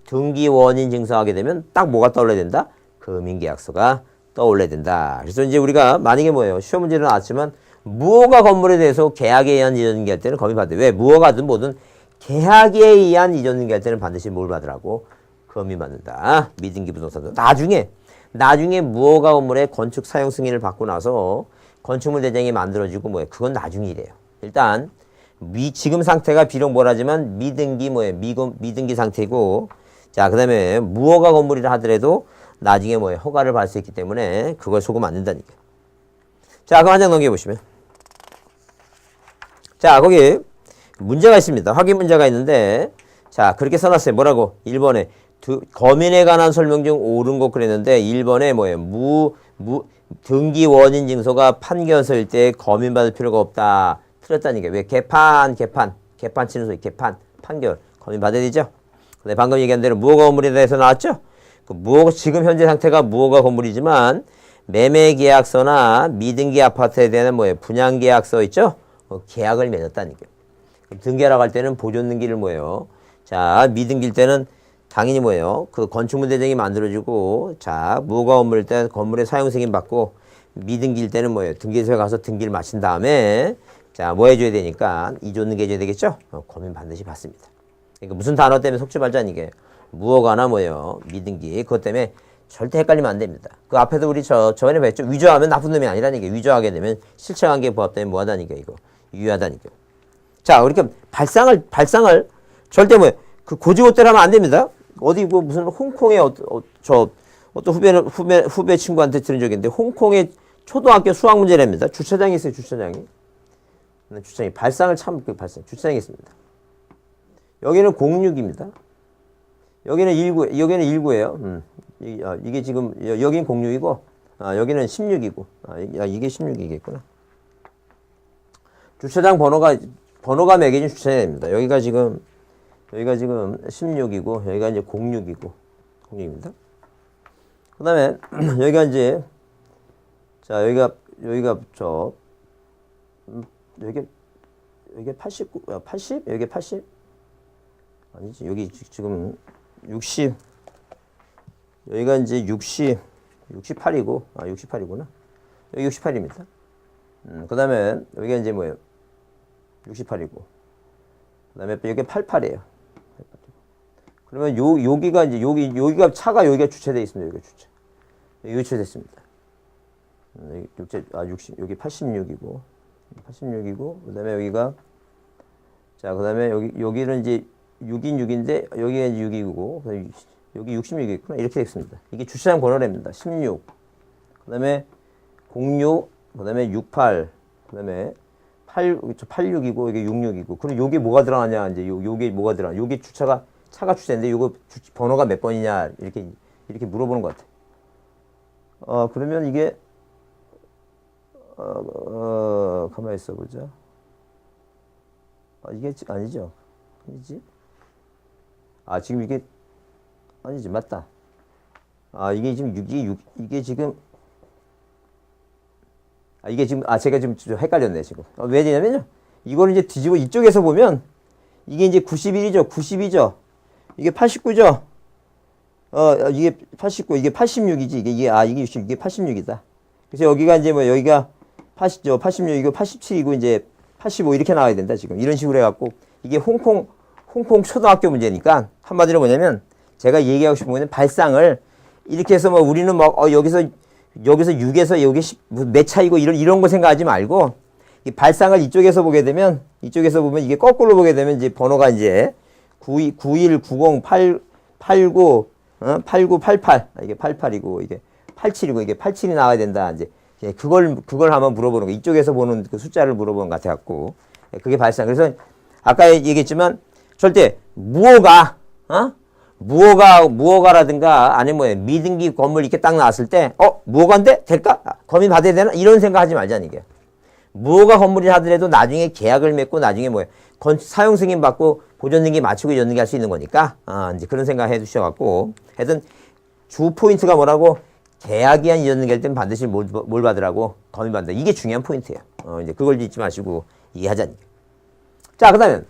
등기 원인 증서하게 되면 딱 뭐가 떠올라야 된다? 금인계약서가 떠올라야 된다. 그래서 이제 우리가 만약에 뭐예요? 시험 문제는 나왔지만 무허가 건물에 대해서 계약에 의한 이전계할 때는 거민받아요. 왜? 무허가든 뭐든 계약에 의한 이전 등기할 때는 반드시 뭘 받으라고? 검인받는다. 미등기 부동산도. 나중에 무허가 건물의 건축 사용 승인을 받고 나서 건축물 대장이 만들어지고 뭐예요? 그건 나중에 이래요. 일단 지금 상태가 비록 뭐라지만 미등기 미등기 상태고, 자 그다음에 무허가 건물이라 하더라도 나중에 뭐예요? 허가를 받을 수 있기 때문에 그걸 속으면 안 된다니까. 자, 그럼 한 장 넘겨보시면. 자, 거기 문제가 있습니다. 확인 문제가 있는데, 자, 그렇게 써놨어요. 뭐라고? 1번에 검인에 관한 설명 중 옳은 것 그랬는데, 1번에 뭐예요? 등기 원인 증서가 판결서일 때 검인받을 필요가 없다. 틀렸다니까. 왜? 개판 치는 소리, 판결. 검인받아야 되죠? 근데 방금 얘기한 대로 무허가 건물에 대해서 나왔죠? 지금 현재 상태가 무허가 건물이지만, 매매계약서나 미등기 아파트에 대한 뭐예요? 분양계약서 있죠? 계약을 맺었다니까요. 등기하러 갈 때는 보존 등기를 뭐예요? 자, 미등기일 때는 당연히 뭐예요? 그 건축물 대장이 만들어지고, 자, 무허가 건물일 때 건물의 사용 승인 받고, 미등기일 때는 뭐예요? 등기소에 가서 등기를 마친 다음에, 자, 뭐 해줘야 되니까? 이전 등기 해줘야 되겠죠? 검인 반드시 받습니다. 그러니까 무슨 단어 때문에 속지 말자는 이게 무허가나 뭐예요? 미등기. 그것 때문에 절대 헷갈리면 안 됩니다. 그 앞에도 우리 저번에 봤죠? 위조하면 나쁜 놈이 아니라니까. 위조하게 되면 실체관계 부합되면 뭐하다니까, 이거. 유효하다니까. 자, 그러니까 발상을 절대 뭐예요? 그 고지고대로 하면 안 됩니다. 어디 무슨 홍콩의 어떤 후배 친구한테 들은 적이 있는데, 홍콩의 초등학교 수학 문제랍니다. 주차장이 있어요, 주차장이. 발상을 주차장이 있습니다. 여기는 06입니다. 여기는 19예요. 이게 지금, 여긴 06이고, 여기는 16이고, 이게 16이겠구나. 주차장 번호가 매겨진 주차장입니다. 여기가 지금 16이고, 여기가 이제 06입니다. 그 다음에, 여기가 이제, 자, 여기가 여기 89, 80? 여기 80? 아니지, 여기 지금 60, 여기가 이제 68이고, 68이구나. 여기 68입니다. 그 다음에, 여기가 이제 뭐예요? 68이고. 그 다음에 여기 88이에요. 그러면 여기가 이제, 여기가 차가 여기가 주차되어 있습니다. 여기가 주차. 여기 주차됐습니다. 여기 86이고, 그 다음에 여기가, 자, 그 다음에 여기는 이제 6인 6인데, 여기가 이제 6이고, 여기 66이겠구나. 이렇게 됐습니다. 이게 주차장 번호랍니다. 16. 그 다음에 06, 그 다음에 68, 그 다음에 86이고, 이게 66이고. 그럼 요게 뭐가 들어가냐, 이제 요게 뭐가 들어가냐. 요게 차가 주차인데, 요거 번호가 몇 번이냐, 이렇게 물어보는 것 같아. 그러면 이게, 가만히 있어 보자. 이게 아니죠? 아니지? 지금 이게 아니지, 맞다. 이게 지금 이게 지금 제가 지금 좀 헷갈렸네, 지금. 왜냐면요, 이거를 이제 뒤집어 이쪽에서 보면 이게 이제 91이죠, 92죠. 이게 89죠. 이게 89, 이게 86이지. 이게 86이다. 그래서 여기가 이제 뭐 여기가 86이고 87이고 이제 85 이렇게 나와야 된다, 지금. 이런 식으로 해갖고 이게 홍콩 초등학교 문제니까 한마디로 뭐냐면 제가 얘기하고 싶은 거는 발상을 이렇게 해서 뭐 우리는 막 여기서 6에서 여기 10 몇 차이고 이런 거 생각하지 말고 이 발상을 이쪽에서 보게 되면 이쪽에서 보면 이게 거꾸로 보게 되면 이제 번호가 이제 91, 90, 89, 89, 88 이게 88이고 이게 87이고 이게 87이 나와야 된다. 이제 그걸 한번 물어보는 거. 이쪽에서 보는 그 숫자를 물어보는 것 같아 갖고 그게 발상. 그래서 아까 얘기했지만 절대 무허가라든가 아니면 뭐 미등기 건물 이렇게 딱 나왔을 때 무허가인데 될까? 검인 받아야 되나? 이런 생각하지 말자는 게. 무허가 건물이 하더라도 나중에 계약을 맺고 나중에 사용 승인 받고 보존 등기 마치고 이전 등기 할 수 있는 거니까 이제 그런 생각 해 주셔 갖고 하여튼 주 포인트가 뭐라고? 계약이 한 이전 등기 할 때는 반드시 뭘 받으라고? 검인 받는다. 이게 중요한 포인트예요. 이제 그걸 잊지 마시고 이해하자니까. 자, 그다음에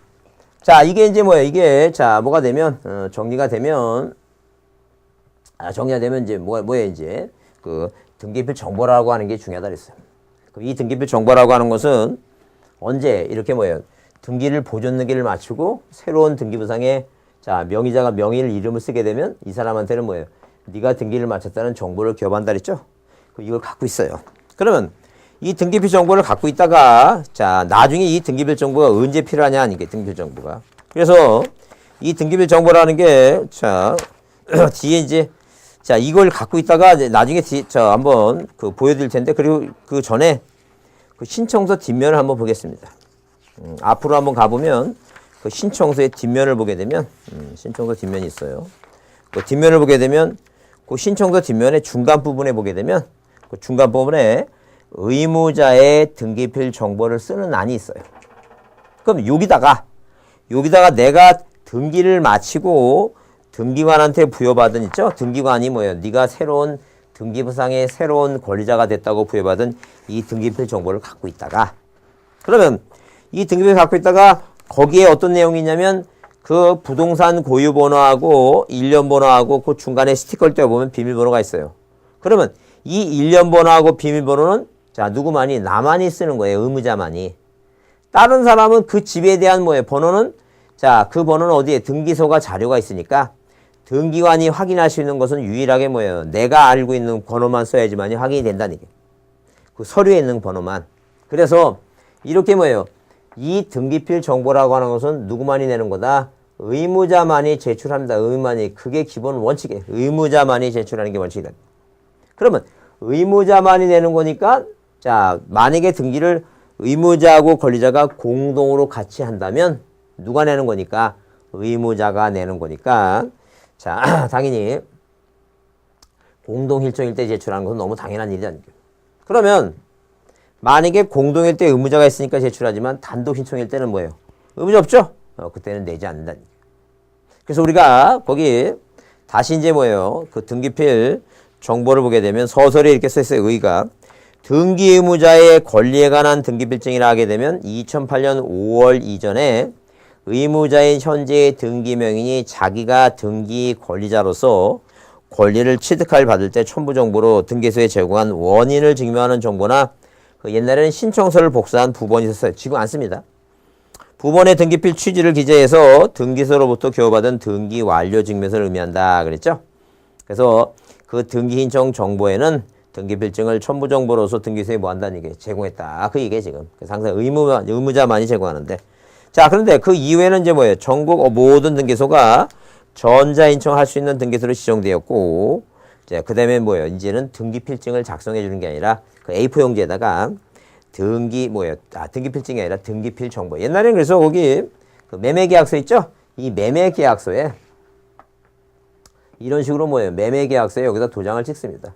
자, 이게 이제 뭐예요? 이게 자, 뭐가 되면 정리가 되면 이제 뭐예요? 이제 그 등기표 정보라고 하는 게 중요하다 그랬어요. 이 등기표 정보라고 하는 것은 언제 이렇게 뭐예요? 등기를 보존 등기를 마치고 새로운 등기부상에 자 명의자가 명의를 이름을 쓰게 되면 이 사람한테는 뭐예요? 네가 등기를 마쳤다는 정보를 기업한다 그랬죠? 이걸 갖고 있어요. 그러면 이 등기필 정보를 갖고 있다가 자 나중에 이 등기필 정보가 언제 필요하냐 이게 등기필 정보가. 그래서 이 등기필 정보라는 게 자 뒤에 이제 자 이걸 갖고 있다가 이제 나중에 자 한번 그 보여드릴 텐데 그리고 그 전에 그 신청서 뒷면을 한번 보겠습니다. 앞으로 한번 가보면 그 신청서의 뒷면을 보게 되면 신청서 뒷면이 있어요. 그 뒷면을 보게 되면 그 신청서 뒷면의 중간 부분에 보게 되면 그 중간 부분에 의무자의 등기필 정보를 쓰는 란이 있어요. 그럼 여기다가 내가 등기를 마치고 등기관한테 부여받은 있죠? 등기관이 뭐예요? 네가 새로운 등기부상의 새로운 권리자가 됐다고 부여받은 이 등기필 정보를 갖고 있다가 그러면 이 등기필을 갖고 있다가 거기에 어떤 내용이 있냐면 그 부동산 고유 번호하고 일련 번호하고 그 중간에 스티커를 떼어보면 비밀번호가 있어요. 그러면 이 일련 번호하고 비밀번호는 자 누구만이 나만이 쓰는 거예요. 의무자만이. 다른 사람은 그 집에 대한 뭐예요? 번호는 자 그 번호는 어디에 등기소가 자료가 있으니까 등기관이 확인할 수 있는 것은 유일하게 뭐예요? 내가 알고 있는 번호만 써야지만이 확인이 된다는 게. 그 서류에 있는 번호만. 그래서 이렇게 뭐예요? 이 등기필 정보라고 하는 것은 누구만이 내는 거다? 의무자만이 제출합니다. 의무만이. 그게 기본 원칙이에요. 의무자만이 제출하는 게 원칙이다. 그러면 의무자만이 내는 거니까 자 만약에 등기를 의무자하고 권리자가 공동으로 같이 한다면 누가 내는 거니까? 의무자가 내는 거니까 자 당연히 공동일정일 때 제출하는 것은 너무 당연한 일이 아니에요. 그러면 만약에 공동일 때 의무자가 있으니까 제출하지만 단독 신청일 때는 뭐예요? 의무자 없죠? 그때는 내지 않는다는 얘기예요. 그래서 우리가 거기 다시 이제 뭐예요? 그 등기필 정보를 보게 되면 서설에 이렇게 써있어요. 의의가 등기 의무자의 권리에 관한 등기필증이라 하게 되면 2008년 5월 이전에 의무자인 현재의 등기 명인이 자기가 등기 권리자로서 권리를 취득할 받을 때 첨부 정보로 등기소에 제공한 원인을 증명하는 정보나 그 옛날에는 신청서를 복사한 부본이 있었어요. 지금 안 씁니다. 부본의 등기필 취지를 기재해서 등기소로부터 교부받은 등기 완료 증명서를 의미한다 그랬죠. 그래서 그 등기 신청 정보에는 등기필증을 첨부 정보로서 등기소에 뭐 한다는 얘기 제공했다. 그 얘기에 지금. 그래서 항상 의무자만이 제공하는데 자, 그런데 그 이후에는 이제 뭐예요? 전국 모든 등기소가 전자인청할 수 있는 등기소로 지정되었고, 자, 그 다음에 뭐예요? 이제는 등기필증을 작성해 주는 게 아니라 그 A4 용지에다가 등기필증이 아니라 등기필 정보. 옛날에는 그래서 거기 그 매매계약서 있죠? 이 매매계약서에 이런 식으로 뭐예요? 매매계약서에 여기다 도장을 찍습니다.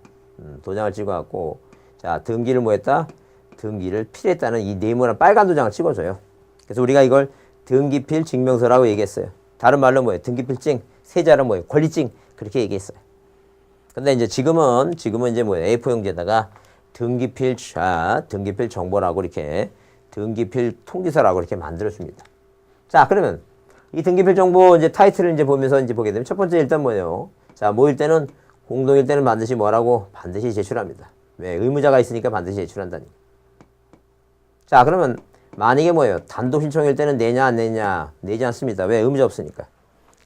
도장을 찍어갖고, 자, 등기를 뭐 했다? 등기를 필했다는 이 네모난 빨간 도장을 찍어줘요. 그래서 우리가 이걸 등기필 증명서라고 얘기했어요. 다른 말로 뭐예요? 등기필증, 세자로 뭐예요? 권리증. 그렇게 얘기했어요. 근데 이제 지금은 이제 뭐예요? A4 용지에다가 등기필 정보라고 이렇게 등기필 통지서라고 이렇게 만들어줍니다. 자, 그러면 이 등기필 정보 이제 타이틀을 이제 보면서 이제 보게 되면 첫 번째 일단 뭐예요? 자, 모일 때는 공동일 때는 반드시 뭐라고? 반드시 제출합니다. 왜? 의무자가 있으니까 반드시 제출한다니. 자, 그러면 만약에 뭐예요? 단독 신청일 때는 내냐 안 내냐? 내지 않습니다. 왜? 의무자 없으니까.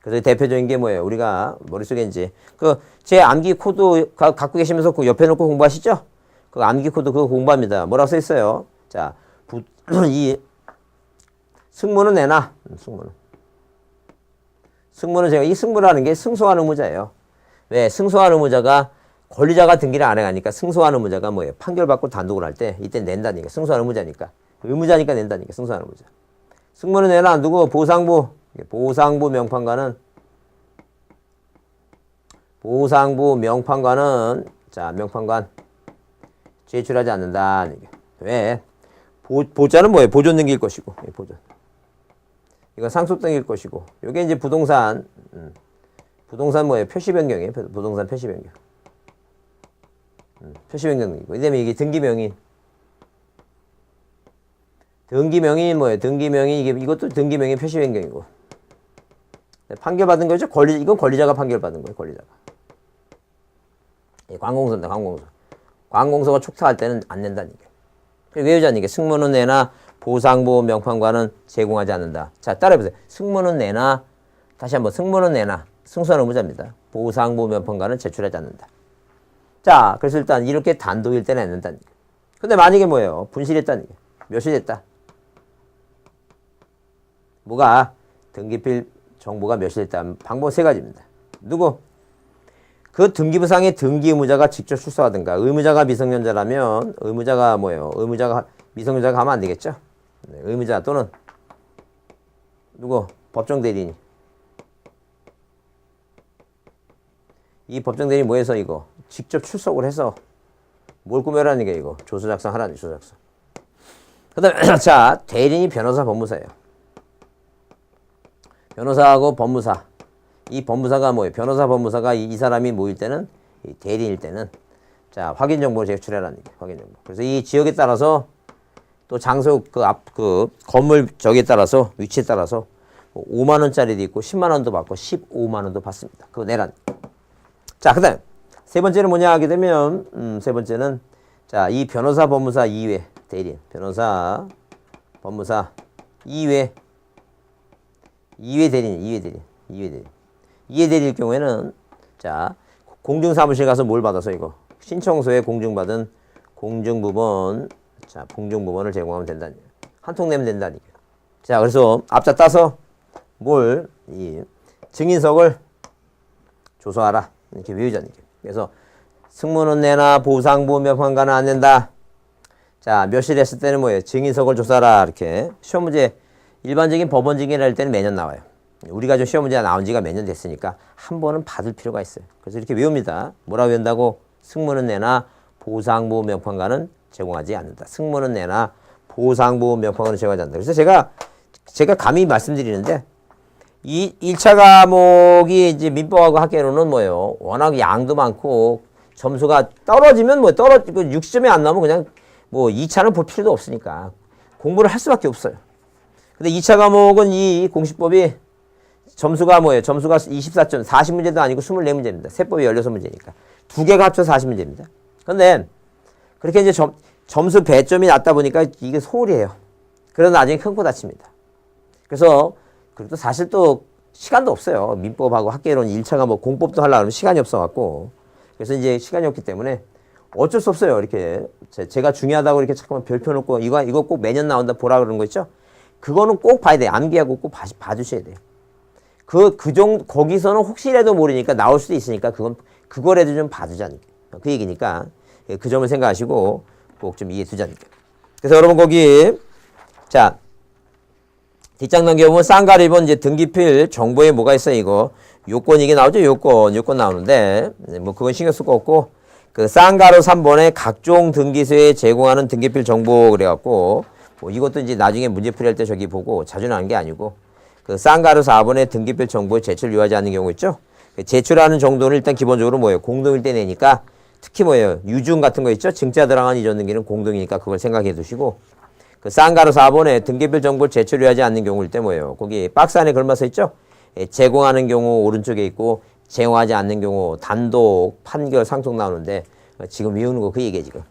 그래서 대표적인 게 뭐예요? 우리가 머릿속에 이제 그 제 암기 코드 갖고 계시면서 그 옆에 놓고 공부하시죠? 그 암기 코드 그거 공부합니다. 뭐라고 써 있어요? 자, 이 승무는 내놔. 승무는 제가 이 승무라는 게 승소한 의무자예요. 왜? 승소한 의무자가 권리자가 등기를 안 해가니까 승소한 의무자가 뭐예요? 판결받고 단독을 할 때 이때 낸다니까. 승소한 의무자니까. 의무자니까 낸다니까. 승소한 의무자. 승무는 내놔. 누구? 보상부 명판관은 자, 명판관 제출하지 않는다. 왜? 보자는 뭐예요? 보존 등기일 것이고. 보존. 이거 상속 등기일 것이고. 요게 이제 부동산 뭐예요? 표시 변경이에요. 부동산 표시 변경. 표시 변경이고. 그다음에 이게 등기명인. 등기명인 뭐예요? 등기명인 이것도 등기명인 표시 변경이고. 판결받은 거죠? 이건 권리자가 판결받은 거예요. 권리자가. 관공서입니다. 관공서가 촉탁할 때는 안 낸다니까. 왜 그러자니까 승무는 내나 보상보험 명판과는 제공하지 않는다. 자, 따라해보세요. 승무는 내나, 다시 한번 승무는 내나, 승소한 의무자입니다. 보상보험 명판과는 제출하지 않는다. 자, 그래서 일단 이렇게 단독일 때는 낸다는 거예요. 근데 만약에 뭐예요? 분실했다는 게 멸실했다. 뭐가? 등기필 정보가 멸실했다. 방법 세 가지입니다. 누구? 그 등기부상의 등기 의무자가 직접 출석하든가, 의무자가 미성년자라면 의무자가 뭐예요? 의무자가 미성년자가 가면 안 되겠죠? 네, 의무자 또는 누구? 법정 대리인. 이 법정 대리인 뭐 해서 이거? 직접 출석을 해서 뭘 꾸며라는 게 이거? 조서 작성하라는 조서 작성. 그 다음에 자, 대리인이 변호사 법무사예요. 변호사하고 법무사. 이 법무사가 뭐예요? 변호사 법무사가 이 사람이 모일 때는, 이 대리인일 때는, 자, 확인 정보를 제출해라는 게 확인 정보. 그래서 이 지역에 따라서 또 장소 그 건물 저기에 따라서 위치에 따라서 5만 원짜리도 있고 10만 원도 받고 15만 원도 받습니다. 그거 내란. 자, 그다음 세 번째는 뭐냐 하게 되면 세 번째는 자, 이 변호사 법무사 이외 대리인, 변호사 법무사 이외 대리인, 이외 대리일 경우에는 자, 공중사무실 가서 뭘 받아서 이거 신청서에 공증받은 공증부본, 자, 공증부본을 제공하면 된다니, 한 통 내면 된다니. 자, 그래서 앞자 따서 뭘 이 증인석을 조서하라 이렇게 외우자는 게. 그래서 승무는 내나 보상보험 명판과는 안 낸다. 자, 멸실했을 때는 뭐예요? 증인석을 조사하라 이렇게. 시험 문제 일반적인 법원 증인을 할 때는 매년 나와요. 우리가 좀 시험 문제가 나온 지가 몇 년 됐으니까 한 번은 받을 필요가 있어요. 그래서 이렇게 외웁니다. 뭐라 외운다고? 승무는 내나 보상보험 명판과는 제공하지 않는다. 승무는 내나 보상보험 명판과는 제공하지 않는다. 그래서 제가 감히 말씀드리는데 이 1차 과목이 이제 민법하고 학계로는 뭐예요? 워낙 양도 많고 점수가 떨어지면 뭐 60점이 안 나오면 그냥 뭐 2차는 볼 필요도 없으니까 공부를 할 수밖에 없어요. 근데 2차 과목은 이 공시법이 점수가 뭐예요? 점수가 24점, 40문제도 아니고 24문제입니다. 세법이 16문제니까. 두 개가 합쳐서 40문제입니다. 근데 그렇게 이제 점수 배점이 낮다 보니까 이게 소홀이에요. 그래서 나중에 큰 코 다칩니다. 그래서 그리고 사실 또 시간도 없어요. 민법하고 학계론 1차 과목 공법도 하려고 하면 시간이 없어갖고. 그래서 이제 시간이 없기 때문에 어쩔 수 없어요. 이렇게 제가 중요하다고 이렇게 잠깐만 별표 놓고 이거 꼭 매년 나온다 보라 그러는 거 있죠? 그거는 꼭 봐야 돼요. 암기하고 꼭 봐주셔야 돼요. 거기서는 혹시라도 모르니까 나올 수도 있으니까 그거라도 좀 봐주자는 그 얘기니까 그 점을 생각하시고 꼭 좀 이해해 두자는 게. 그래서 여러분 거기 자 뒷장 넘겨보면 쌍가리 1번 이제 등기필 정보에 뭐가 있어요 이거 요건 이게 나오죠. 요건 나오는데 뭐 그건 신경 쓸 거 없고 그 쌍가로 3번에 각종 등기소에 제공하는 등기필 정보 그래갖고 뭐 이것도 이제 나중에 문제 풀이할 때 저기 보고 자주 나오는 게 아니고 그 쌍가루 4번에 등기필 정보에 제출 요하지 않는 경우 있죠? 제출하는 정도는 일단 기본적으로 뭐예요? 공동일 때 내니까 특히 뭐예요? 유증 같은 거 있죠? 증자 들어간 이전 등기는 공동이니까 그걸 생각해 두시고 그 쌍가루 4번에 등기필 정보를 제출 요하지 않는 경우일 때 뭐예요? 거기 박스 안에 걸맞서 있죠? 제공하는 경우 오른쪽에 있고 제공하지 않는 경우 단독, 판결, 상속 나오는데 지금 외우는 거 그 얘기예요 지금.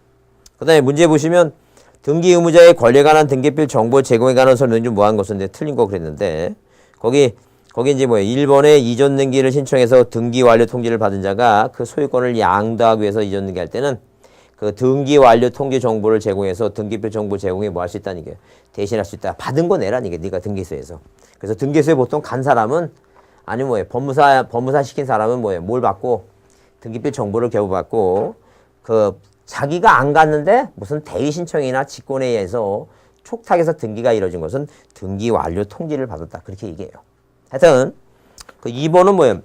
그 다음에 문제 보시면 등기 의무자의 권리에 관한 등기필 정보 제공에 관한 설명이 좀 뭐한 것인데 틀린 거 그랬는데 거기 이제 뭐예요? 1번에 이전 등기를 신청해서 등기 완료 통지를 받은 자가 그 소유권을 양도하기 위해서 이전 등기할 때는 그 등기 완료 통지 정보를 제공해서 등기필 정보 제공에 뭐 할 수 있다는 게 대신할 수 있다. 받은 거 내라는 게 네가 등기소에서. 그래서 등기소에 보통 간 사람은 아니 뭐예요? 법무사 시킨 사람은 뭐예요? 뭘 받고 등기필 정보를 겨우받고 그 자기가 안 갔는데 무슨 대위 신청이나 직권에 의해서 촉탁해서 등기가 이루어진 것은 등기 완료 통지를 받았다. 그렇게 얘기해요. 하여튼 그 2번은 뭐예요?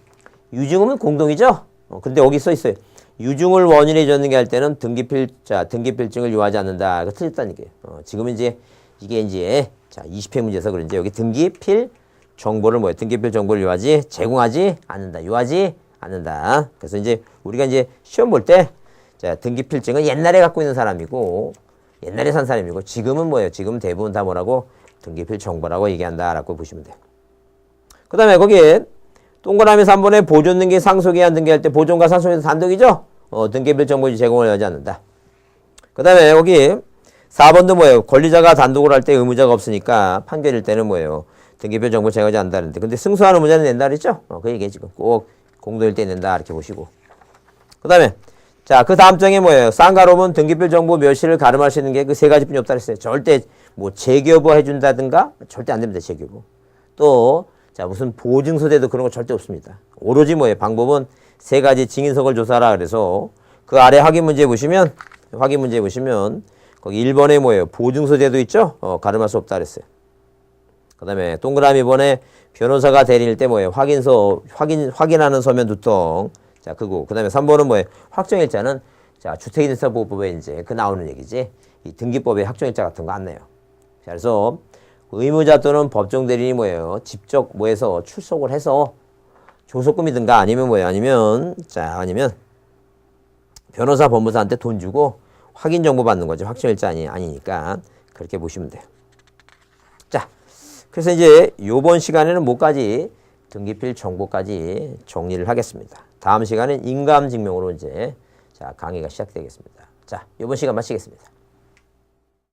유증은 공동이죠? 근데 여기 써 있어요. 유증을 원인에 줬는 게 할 때는 등기필증을 요하지 않는다. 이거 틀렸다는 얘기예요. 지금 이제 이게 이제 자 20회 문제에서 그런지 여기 등기필 정보를 뭐예요? 등기필 정보를 제공하지 않는다. 요하지 않는다. 그래서 이제 우리가 이제 시험 볼 때 자, 등기필증은 옛날에 갖고 있는 사람이고 옛날에 산 사람이고 지금은 뭐예요? 지금 대부분 다 뭐라고? 등기필 정보라고 얘기한다라고 보시면 돼요. 그 다음에 거기 동그라미 3번에 보존 등기 상속이한 등기할 때 보존과 상속에서 단독이죠? 등기필 정보 제공을 하지 않는다. 그 다음에 여기 4번도 뭐예요? 권리자가 단독으로 할 때 의무자가 없으니까 판결일 때는 뭐예요? 등기표 정보 제거하지 않는다는데. 근데 승소한 의무자는 낸다 그랬죠? 그 얘기에 지금 꼭 공도일 때 낸다 이렇게 보시고. 그 다음에 자, 그 다음 장에 뭐예요? 쌍가로면 등기표 정보 멸실을 가름할 수 있는 게 그 세 가지뿐이 없다 그랬어요. 절대 뭐 재교부 해준다든가 절대 안 됩니다. 재교부. 또 자, 무슨 보증서대도 그런 거 절대 없습니다. 오로지 뭐예요? 방법은 세 가지 증인석을 조사하라 그래서 그 아래 확인 문제 보시면 거기 1번에 뭐예요? 보증서대도 있죠? 가름할 수 없다 그랬어요. 그 다음에 동그라미 번에 변호사가 대리일 때 뭐예요? 확인하는 서면 두통. 자, 그거. 그 다음에 3번은 뭐예요? 확정일자는 자, 주택인사보호법에 이제 그 나오는 얘기지. 이 등기법에 확정일자 같은 거 안 내요. 자, 그래서 의무자 또는 법정 대리인이 뭐예요? 직접 뭐해서 출석을 해서 조속금이든가 아니면 뭐예요? 아니면 변호사 법무사한테 돈 주고 확인 정보 받는 거죠. 확정일자 아니니까 그렇게 보시면 돼요. 자, 그래서 이제 요번 시간에는 뭐까지 등기필 정보까지 정리를 하겠습니다. 다음 시간엔 인감증명으로 이제 자, 강의가 시작되겠습니다. 자, 요번 시간 마치겠습니다.